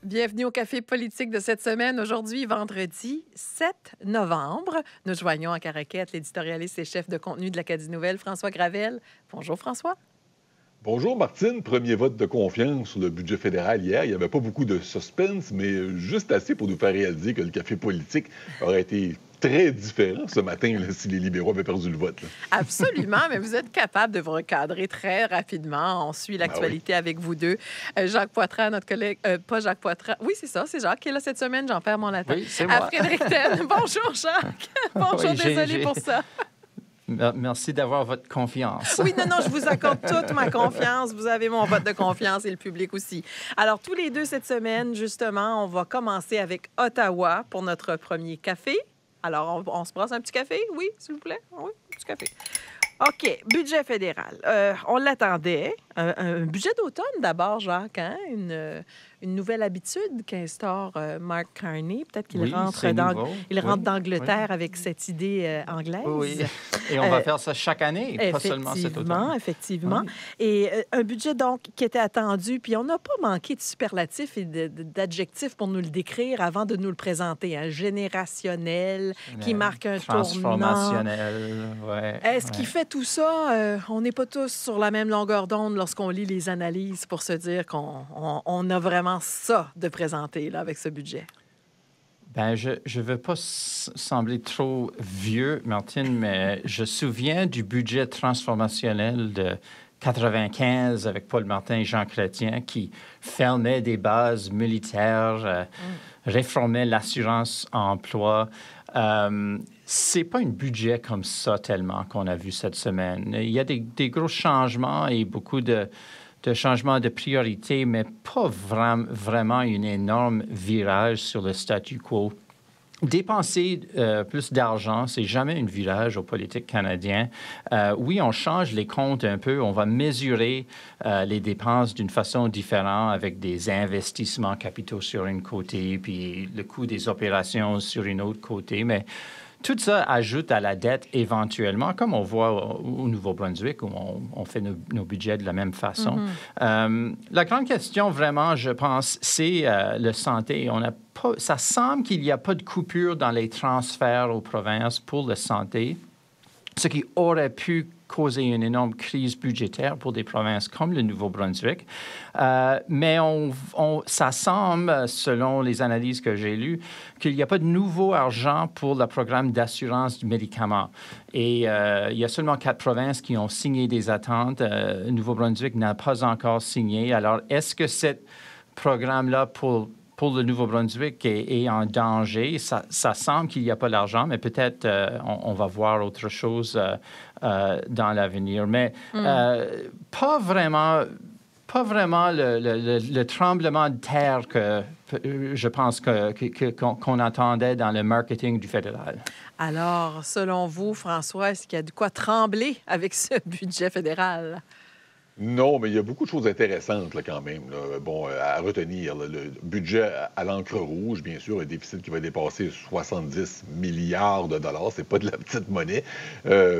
Bienvenue au Café politique de cette semaine. Aujourd'hui, vendredi 7 novembre. Nous joignons à Caraquette l'éditorialiste et chef de contenu de l'Acadie Nouvelle, François Gravel. Bonjour, François. Bonjour Martine, premier vote de confiance sur le budget fédéral hier. Il n'y avait pas beaucoup de suspense, mais juste assez pour nous faire réaliser que le café politique aurait été très différent ce matin là, si les libéraux avaient perdu le vote. Là. Absolument, mais vous êtes capable de vous recadrer très rapidement. On suit l'actualité avec vous deux. Jacques Poitras, notre collègue, pas Jacques Poitras. Oui, c'est ça, c'est Jacques qui est là cette semaine. J'en perds mon latin. Oui, c'est moi. À Frédéric Ten. Bonjour, Jacques. Bonjour, Oui, désolé pour ça. Merci d'avoir votre confiance. Oui, non, je vous accorde toute ma confiance. Vous avez mon vote de confiance et le public aussi. Alors, tous les deux cette semaine, justement, on va commencer avec Ottawa pour notre premier café. Alors, on se brasse un petit café? Oui, s'il vous plaît? Oui, un petit café. OK, budget fédéral. On l'attendait. Un budget d'automne d'abord, Jacques, hein? Une nouvelle habitude qu'instaure Mark Carney. Peut-être qu'il rentre d'Angleterre avec cette idée anglaise. Oui, et on va faire ça chaque année, pas seulement cet automne. Effectivement. Oui. Et un budget, donc, qui était attendu. Puis on n'a pas manqué de superlatifs et d'adjectifs pour nous le décrire avant de nous le présenter. Hein? Générationnel, qui marque un tournant. Transformationnel, oui. Est-ce qu'il fait tout ça? On n'est pas tous sur la même longueur d'onde lorsqu'on lit les analyses pour se dire qu'on a vraiment ça de présenter là, avec ce budget. Bien, je ne veux pas sembler trop vieux, Martine, mais je me souviens du budget transformationnel de 95 avec Paul Martin et Jean Chrétien qui fermait des bases militaires, réformait l'assurance-emploi. C'est pas un budget comme ça tellement qu'on a vu cette semaine. Il y a des gros changements et beaucoup de changements de priorité, mais pas vraiment un énorme virage sur le statu quo. Dépenser plus d'argent, c'est jamais un virage aux politiques canadiens. Oui, on change les comptes un peu, on va mesurer les dépenses d'une façon différente avec des investissements capitaux sur un côté, puis le coût des opérations sur un autre côté, mais tout ça ajoute à la dette éventuellement, comme on voit au Nouveau-Brunswick, où on fait nos budgets de la même façon. La grande question, vraiment, je pense, c'est le santé. Ça semble qu'il n'y a pas de coupure dans les transferts aux provinces pour la santé, ce qui aurait pu causer une énorme crise budgétaire pour des provinces comme le Nouveau-Brunswick. Mais ça semble, selon les analyses que j'ai lues, qu'il n'y a pas de nouveau argent pour le programme d'assurance du médicament. Et il y a seulement 4 provinces qui ont signé des attentes. Nouveau-Brunswick n'a pas encore signé. Alors, est-ce que ce programme-là pour le Nouveau-Brunswick est en danger? Ça semble qu'il n'y a pas d'argent, mais peut-être on va voir autre chose dans l'avenir. Mais pas vraiment le tremblement de terre que je pense qu'on attendait dans le marketing du fédéral. Alors, selon vous, François, est-ce qu'il y a de quoi trembler avec ce budget fédéral? Non, mais il y a beaucoup de choses intéressantes là, quand même. Là. Bon, à retenir, là, le budget à l'encre rouge, bien sûr, un déficit qui va dépasser 70 milliards de dollars. C'est pas de la petite monnaie.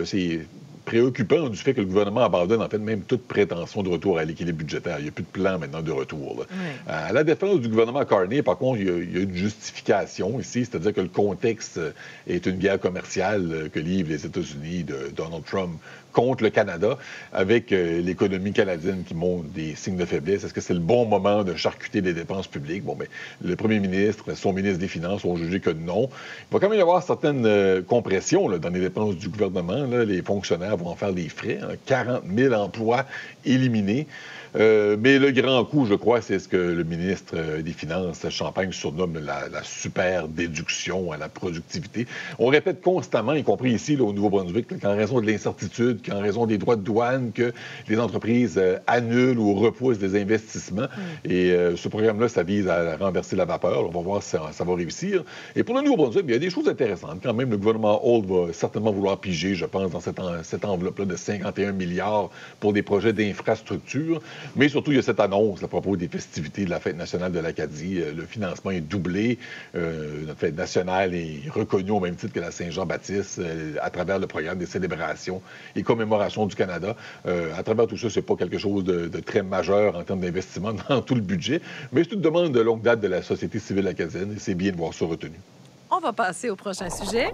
C'est préoccupant du fait que le gouvernement abandonne en fait même toute prétention de retour à l'équilibre budgétaire. Il n'y a plus de plan maintenant de retour. Là. Oui. À la défense du gouvernement Carney, par contre, il y a une justification ici, c'est-à-dire que le contexte est une guerre commerciale que livrent les États-Unis de Donald Trump contre le Canada, avec l'économie canadienne qui montre des signes de faiblesse. Est-ce que c'est le bon moment de charcuter des dépenses publiques? Bon, bien, le premier ministre, son ministre des Finances ont jugé que non. Il va quand même y avoir certaines compressions là, dans les dépenses du gouvernement. Là. Les fonctionnaires vont en faire des frais. 40 000 emplois éliminés. Mais le grand coup, je crois, c'est ce que le ministre des Finances, Champagne, surnomme la super déduction à la productivité. On répète constamment, y compris ici là, au Nouveau-Brunswick, qu'en raison de l'incertitude, qu'en raison des droits de douane, que les entreprises annulent ou repoussent des investissements. Et ce programme-là, ça vise à renverser la vapeur. On va voir si ça va réussir. Et pour le Nouveau-Brunswick, il y a des choses intéressantes. Quand même, le gouvernement Holt va certainement vouloir piger, je pense, dans cette enveloppe-là de 51 milliards pour des projets d'infrastructure. Mais surtout, il y a cette annonce à propos des festivités de la Fête nationale de l'Acadie. Le financement est doublé. Notre Fête nationale est reconnue au même titre que la Saint-Jean-Baptiste à travers le programme des célébrations et commémorations du Canada. À travers tout ça, c'est pas quelque chose de très majeur en termes d'investissement dans tout le budget, mais c'est une demande de longue date de la société civile acadienne et c'est bien de voir ça retenu. On va passer au prochain sujet.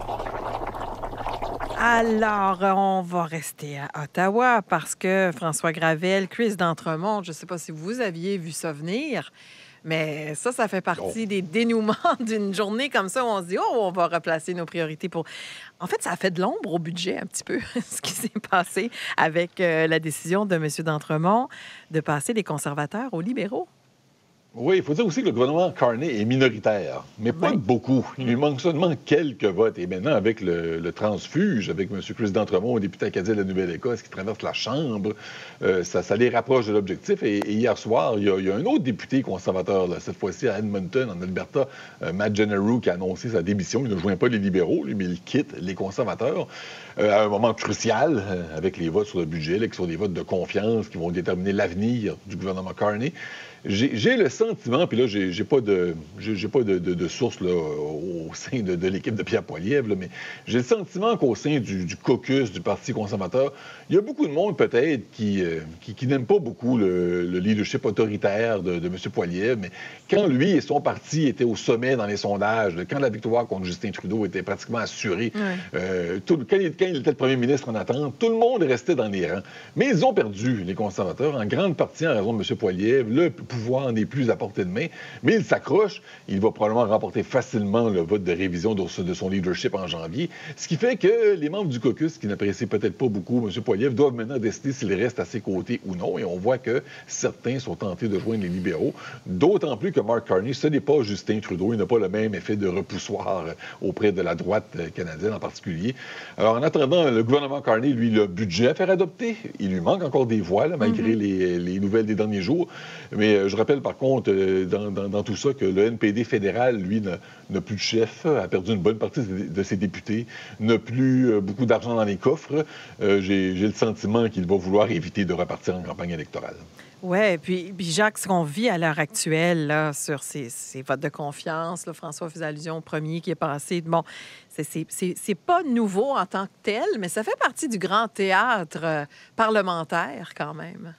Alors, on va rester à Ottawa parce que François Gravel, Chris d'Entremont, je ne sais pas si vous aviez vu ça venir, mais ça fait partie des dénouements d'une journée comme ça où on se dit, on va replacer nos priorités pour... En fait, ça a fait de l'ombre au budget un petit peu, ce qui s'est passé avec la décision de M. d'Entremont de passer des conservateurs aux libéraux. Oui, il faut dire aussi que le gouvernement Carney est minoritaire, mais pas beaucoup. Il lui manque seulement quelques votes. Et maintenant, avec le transfuge, avec M. Chris d'Entremont, député acadien de la Nouvelle-Écosse, qui traverse la Chambre, ça les rapproche de l'objectif. Et hier soir, il y a un autre député conservateur, là, cette fois-ci à Edmonton, en Alberta, Matt Generou, qui a annoncé sa démission. Il ne joint pas les libéraux, lui, mais il quitte les conservateurs à un moment crucial, avec les votes sur le budget, là, qui sont des votes de confiance qui vont déterminer l'avenir du gouvernement Carney. J'ai le sentiment, puis là, j'ai pas de source là, au sein de l'équipe de Pierre Poilievre, là, mais j'ai le sentiment qu'au sein du caucus du Parti conservateur, il y a beaucoup de monde peut-être qui n'aime pas beaucoup le leadership autoritaire de M. Poilievre, mais quand lui et son parti étaient au sommet dans les sondages, quand la victoire contre Justin Trudeau était pratiquement assurée, quand il était le premier ministre en attente, tout le monde restait dans les rangs. Mais ils ont perdu, les conservateurs, en grande partie en raison de M. Poilievre. Le pouvoir n'est plus à portée de main, mais il s'accroche. Il va probablement remporter facilement le vote de révision de son leadership en janvier, ce qui fait que les membres du caucus, qui n'apprécient peut-être pas beaucoup M. Poilievre, doivent maintenant décider s'il reste à ses côtés ou non. Et on voit que certains sont tentés de joindre les libéraux, d'autant plus que Mark Carney, ce n'est pas Justin Trudeau. Il n'a pas le même effet de repoussoir auprès de la droite canadienne en particulier. Alors, en attendant, le gouvernement Carney, lui, le budget à faire adopter, il lui manque encore des voix, là, malgré les nouvelles des derniers jours. Mais je rappelle, par contre, dans tout ça, que le NPD fédéral, lui, n'a plus de chef, a perdu une bonne partie de ses députés, n'a plus beaucoup d'argent dans les coffres. J'ai le sentiment qu'il va vouloir éviter de repartir en campagne électorale. Oui, puis Jacques, ce qu'on vit à l'heure actuelle là, sur ces votes de confiance, là, François faisait allusion au premier qui est passé. Bon, c'est pas nouveau en tant que tel, mais ça fait partie du grand théâtre parlementaire quand même.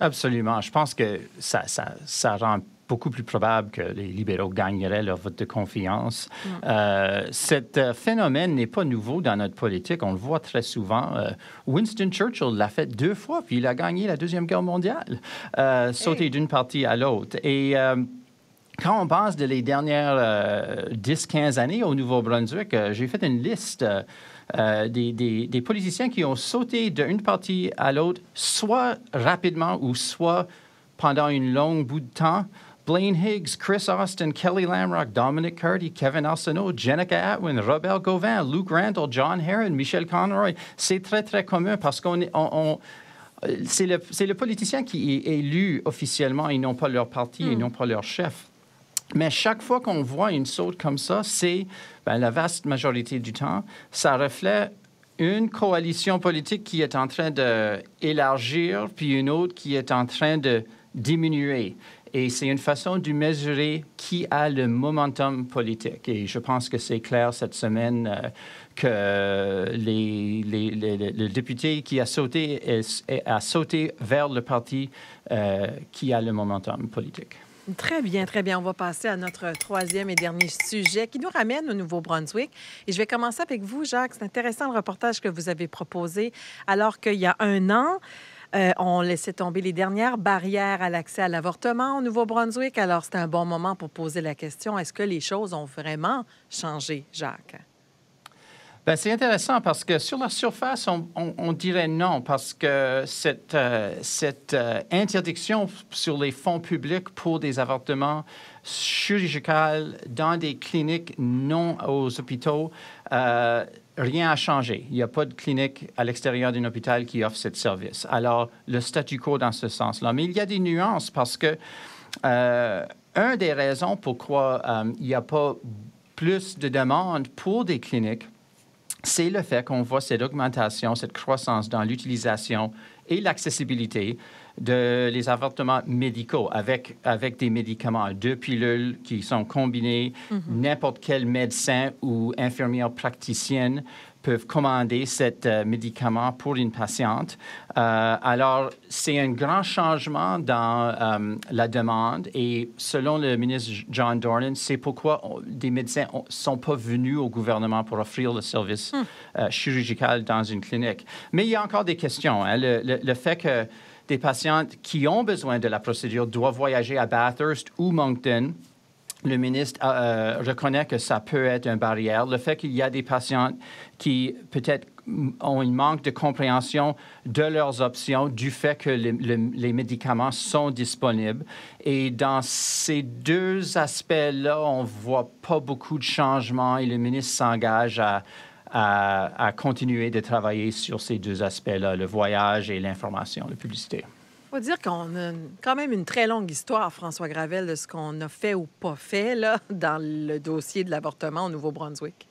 Absolument. Je pense que ça rend beaucoup plus probable que les libéraux gagneraient leur vote de confiance. Cet phénomène n'est pas nouveau dans notre politique. On le voit très souvent. Winston Churchill l'a fait 2 fois, puis il a gagné la Deuxième Guerre mondiale, sauté d'une partie à l'autre. Et quand on pense de les dernières 10-15 années au Nouveau-Brunswick, j'ai fait une liste des politiciens qui ont sauté d'une partie à l'autre, soit rapidement ou soit pendant une longue bout de temps. Blaine Higgs, Chris Austin, Kelly Lamrock, Dominic Carty, Kevin Arsenault, Jenica Atwin, Robert Gauvin, Luke Randall, John Herron, Michel Conroy. C'est très, très commun parce c'est le politicien qui est élu officiellement et non pas leur parti et non pas leur chef. Mais chaque fois qu'on voit une saute comme ça, c'est, la vaste majorité du temps, ça reflète une coalition politique qui est en train d'élargir, puis une autre qui est en train de diminuer. Et c'est une façon de mesurer qui a le momentum politique. Et je pense que c'est clair cette semaine que le député qui a sauté a sauté vers le parti qui a le momentum politique. Très bien, très bien. On va passer à notre 3e et dernier sujet qui nous ramène au Nouveau-Brunswick. Et je vais commencer avec vous, Jacques. C'est intéressant le reportage que vous avez proposé alors qu'il y a 1 an, on laissait tomber les dernières barrières à l'accès à l'avortement au Nouveau-Brunswick. Alors, c'est un bon moment pour poser la question, est-ce que les choses ont vraiment changé, Jacques? Bien, c'est intéressant parce que sur la surface, on dirait non, parce que cette interdiction sur les fonds publics pour des avortements chirurgicaux dans des cliniques non aux hôpitaux, rien n'a changé. Il n'y a pas de clinique à l'extérieur d'un hôpital qui offre ce service. Alors, le statu quo dans ce sens-là. Mais il y a des nuances parce que une des raisons pourquoi il n'y a pas plus de demandes pour des cliniques, c'est le fait qu'on voit cette augmentation, cette croissance dans l'utilisation et l'accessibilité les avortements médicaux avec des médicaments, 2 pilules qui sont combinées. N'importe quel médecin ou infirmière praticienne peuvent commander ce médicament pour une patiente. Alors, c'est un grand changement dans la demande et selon le ministre John Dornan, c'est pourquoi des médecins ne sont pas venus au gouvernement pour offrir le service chirurgical dans une clinique. Mais il y a encore des questions. Hein. Le fait que des patientes qui ont besoin de la procédure doivent voyager à Bathurst ou Moncton. Le ministre reconnaît que ça peut être une barrière. Le fait qu'il y a des patientes qui peut-être ont un manque de compréhension de leurs options du fait que les médicaments sont disponibles. Et dans ces 2 aspects-là, on ne voit pas beaucoup de changements et le ministre s'engage à continuer de travailler sur ces 2 aspects-là, le voyage et l'information, la publicité. Il faut dire qu'on a quand même une très longue histoire, François Gravel, de ce qu'on a fait ou pas fait là, dans le dossier de l'avortement au Nouveau-Brunswick.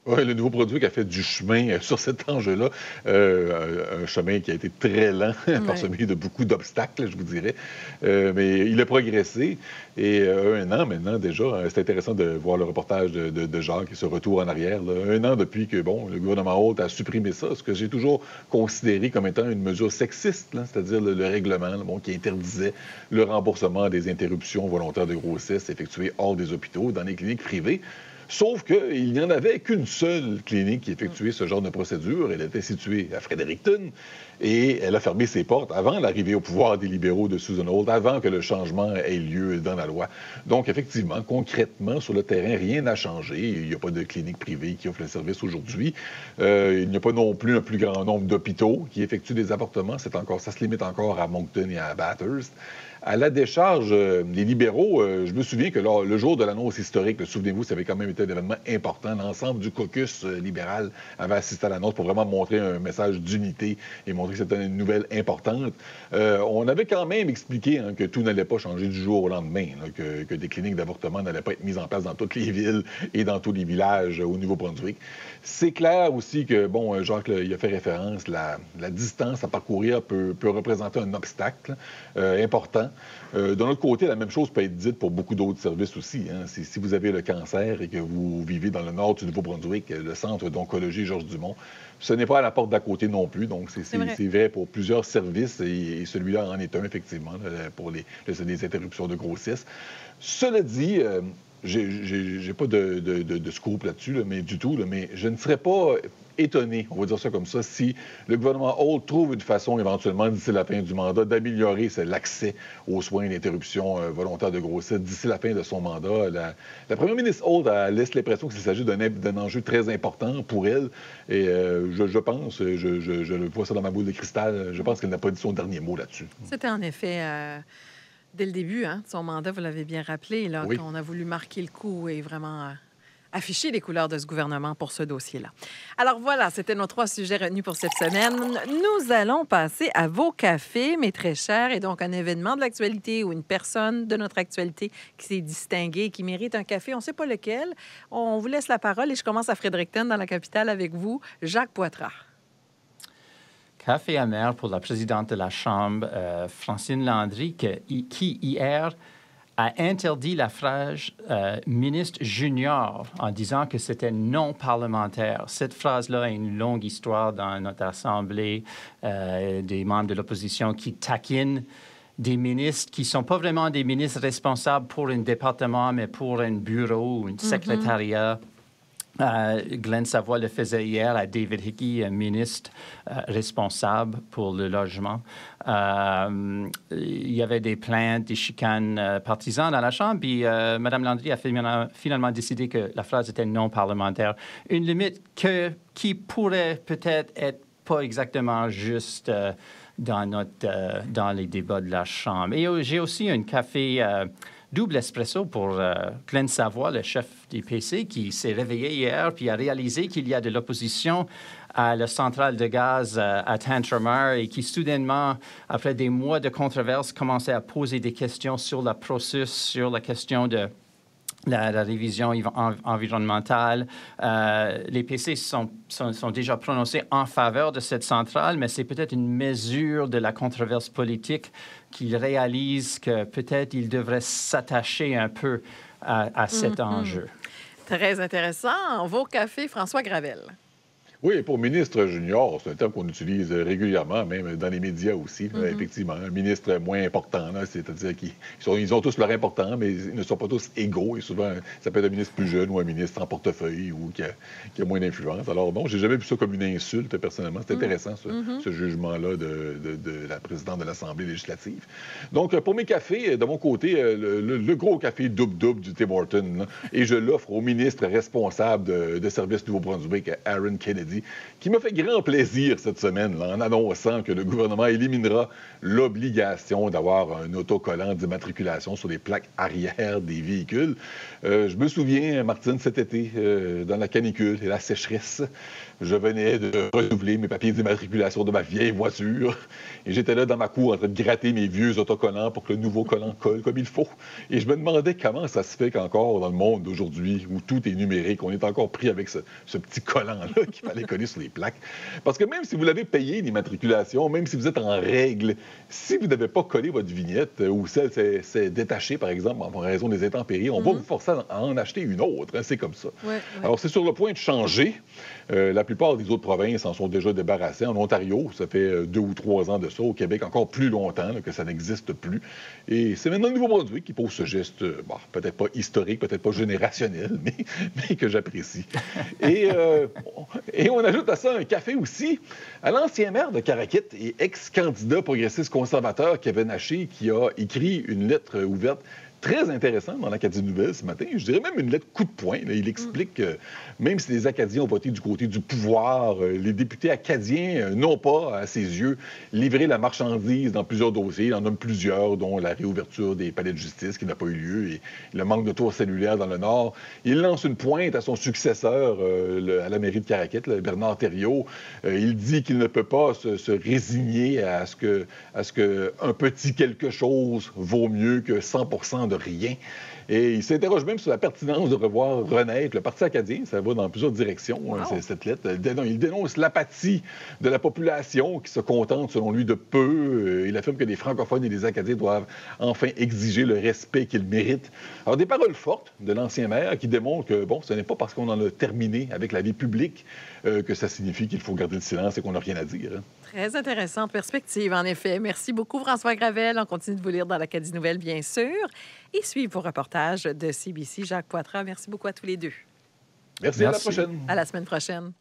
Oui, le Nouveau-Brunswick a fait du chemin sur cet enjeu-là. Un chemin qui a été très lent, parsemé de beaucoup d'obstacles, je vous dirais. Mais il a progressé. Et 1 an maintenant, déjà, c'est intéressant de voir le reportage de Jacques et ce retour en arrière. Là. 1 an depuis que le gouvernement Holt a supprimé ça, ce que j'ai toujours considéré comme étant une mesure sexiste, là, c'est-à-dire le règlement qui interdisait le remboursement des interruptions volontaires de grossesse effectuées hors des hôpitaux, dans les cliniques privées. Sauf qu'il n'y en avait qu'une seule clinique qui effectuait ce genre de procédure. Elle était située à Fredericton et elle a fermé ses portes avant l'arrivée au pouvoir des libéraux de Susan Holt, avant que le changement ait lieu dans la loi. Donc, effectivement, concrètement, sur le terrain, rien n'a changé. Il n'y a pas de clinique privée qui offre le service aujourd'hui. Il n'y a pas non plus un plus grand nombre d'hôpitaux qui effectuent des avortements. Ça se limite encore à Moncton et à Bathurst. À la décharge des libéraux, je me souviens que le jour de l'annonce historique, souvenez-vous, ça avait quand même été un événement important. L'ensemble du caucus libéral avait assisté à l'annonce pour vraiment montrer un message d'unité et montrer que c'était une nouvelle importante. On avait quand même expliqué que tout n'allait pas changer du jour au lendemain, que des cliniques d'avortement n'allaient pas être mises en place dans toutes les villes et dans tous les villages au Nouveau-Brunswick. C'est clair aussi que, Jacques, il a fait référence, la distance à parcourir peut représenter un obstacle important. D'un autre côté, la même chose peut être dite pour beaucoup d'autres services aussi. Hein. Si vous avez le cancer et que vous vivez dans le nord du Nouveau-Brunswick, le centre d'oncologie Georges Dumont, ce n'est pas à la porte d'à côté non plus. Donc, c'est vrai pour plusieurs services et celui-là en est un, effectivement, pour les interruptions de grossesse. Cela dit, j'ai pas de scoop là-dessus, mais du tout, mais je ne serais pas étonné, on va dire ça comme ça, si le gouvernement Holt trouve une façon, éventuellement, d'ici la fin du mandat, d'améliorer l'accès aux soins d'interruption volontaire de grossesse d'ici la fin de son mandat. La première ministre Holt laisse l'impression qu'il s'agit d'un enjeu très important pour elle. Et je pense, je vois ça dans ma boule de cristal, je pense qu'elle n'a pas dit son dernier mot là-dessus. C'était en effet... dès le début de son mandat, vous l'avez bien rappelé, là, oui. qu'on a voulu marquer le coup et vraiment afficher les couleurs de ce gouvernement pour ce dossier-là. Alors voilà, c'était nos 3 sujets retenus pour cette semaine. Nous allons passer à vos cafés, mes très chers, et donc un événement de l'actualité ou une personne de notre actualité qui s'est distinguée, qui mérite un café, on ne sait pas lequel. On vous laisse la parole et je commence à Fredericton, dans la capitale, avec vous, Jacques Poitras. Café amer pour la présidente de la Chambre, Francine Landry, qui hier a interdit la phrase ministre junior en disant que c'était non parlementaire. Cette phrase-là a une longue histoire dans notre Assemblée, des membres de l'opposition qui taquinent des ministres qui ne sont pas vraiment des ministres responsables pour un département, mais pour un bureau ou un secrétariat. Glenn Savoie le faisait hier à David Hickey, un ministre responsable pour le logement. Il y avait des plaintes, des chicanes partisanes dans la Chambre, puis Mme Landry a finalement décidé que la phrase était non parlementaire. Une limite qui pourrait peut-être être pas exactement juste dans les débats de la Chambre. Et j'ai aussi un café... double espresso pour Glenn Savoie, le chef du PC, qui s'est réveillé hier puis a réalisé qu'il y a de l'opposition à la centrale de gaz à Tantramar et qui, soudainement, après des mois de controverses, commençait à poser des questions sur le processus, sur la question de la révision environnementale. Les PC sont déjà prononcés en faveur de cette centrale, mais c'est peut-être une mesure de la controverse politique qu'ils réalisent que peut-être ils devraient s'attacher un peu à cet enjeu. Très intéressant. Vos cafés, François Gravel. Oui, pour ministre junior, c'est un terme qu'on utilise régulièrement, même dans les médias aussi. Effectivement, un ministre moins important, c'est-à-dire qu'ils ont tous leur important, mais ils ne sont pas tous égaux. Et souvent, ça peut être un ministre plus jeune ou un ministre en portefeuille ou qui a moins d'influence. Alors non, j'ai jamais vu ça comme une insulte, personnellement. C'est intéressant, ce jugement-là de la présidente de l'Assemblée législative. Donc, pour mes cafés, de mon côté, le gros café double-double du Tim Hortons, là, et je l'offre au ministre responsable de Services Nouveau-Brunswick, Aaron Kennedy, qui m'a fait grand plaisir cette semaine là, en annonçant que le gouvernement éliminera l'obligation d'avoir un autocollant d'immatriculation sur les plaques arrière des véhicules. Je me souviens, Martine, cet été, dans la canicule et la sécheresse, je venais de renouveler mes papiers d'immatriculation de ma vieille voiture et j'étais là dans ma cour en train de gratter mes vieux autocollants pour que le nouveau collant colle comme il faut. Et je me demandais comment ça se fait qu'encore dans le monde d'aujourd'hui, où tout est numérique, on est encore pris avec ce petit collant-là qu'il fallait coller sur les plaques. Parce que même si vous l'avez payé, l'immatriculation, même si vous êtes en règle, si vous n'avez pas collé votre vignette ou celle s'est détachée, par exemple, en raison des intempéries, on va vous forcer à en acheter une autre. Hein, c'est comme ça. Ouais. Alors, c'est sur le point de changer. La plupart des autres provinces en sont déjà débarrassées. En Ontario, ça fait 2 ou 3 ans de ça. Au Québec, encore plus longtemps là, que ça n'existe plus. Et c'est maintenant le Nouveau-Brunswick qui pose ce geste, peut-être pas historique, peut-être pas générationnel, mais que j'apprécie. Et on ajoute à ça un café aussi à l'ancien maire de Caraquette et ex-candidat progressiste conservateur Kevin Haché, qui a écrit une lettre ouverte très intéressant dans l'Acadie Nouvelle ce matin. Je dirais même une lettre coup de poing. Là. Il explique que même si les Acadiens ont voté du côté du pouvoir, les députés acadiens n'ont pas, à ses yeux, livré la marchandise dans plusieurs dossiers. Il en nomme plusieurs, dont la réouverture des palais de justice qui n'a pas eu lieu et le manque de tours cellulaires dans le Nord. Il lance une pointe à son successeur à la mairie de Caraquette, Bernard Thériault. Il dit qu'il ne peut pas se résigner à ce que un petit quelque chose vaut mieux que 100% de rien. Et il s'interroge même sur la pertinence de revoir renaître le Parti acadien. Ça va dans plusieurs directions, cette lettre. Il dénonce l'apathie de la population qui se contente, selon lui, de peu. Il affirme que les francophones et les Acadiens doivent enfin exiger le respect qu'ils méritent. Alors, des paroles fortes de l'ancien maire qui démontrent que, ce n'est pas parce qu'on en a terminé avec la vie publique que ça signifie qu'il faut garder le silence et qu'on n'a rien à dire. Hein. Très intéressante perspective, en effet. Merci beaucoup, François Gravel. On continue de vous lire dans l'Acadie Nouvelle, bien sûr. Et suivez vos reportages de CBC. Jacques Poitras, merci beaucoup à tous les deux. Merci. À la prochaine. À la semaine prochaine.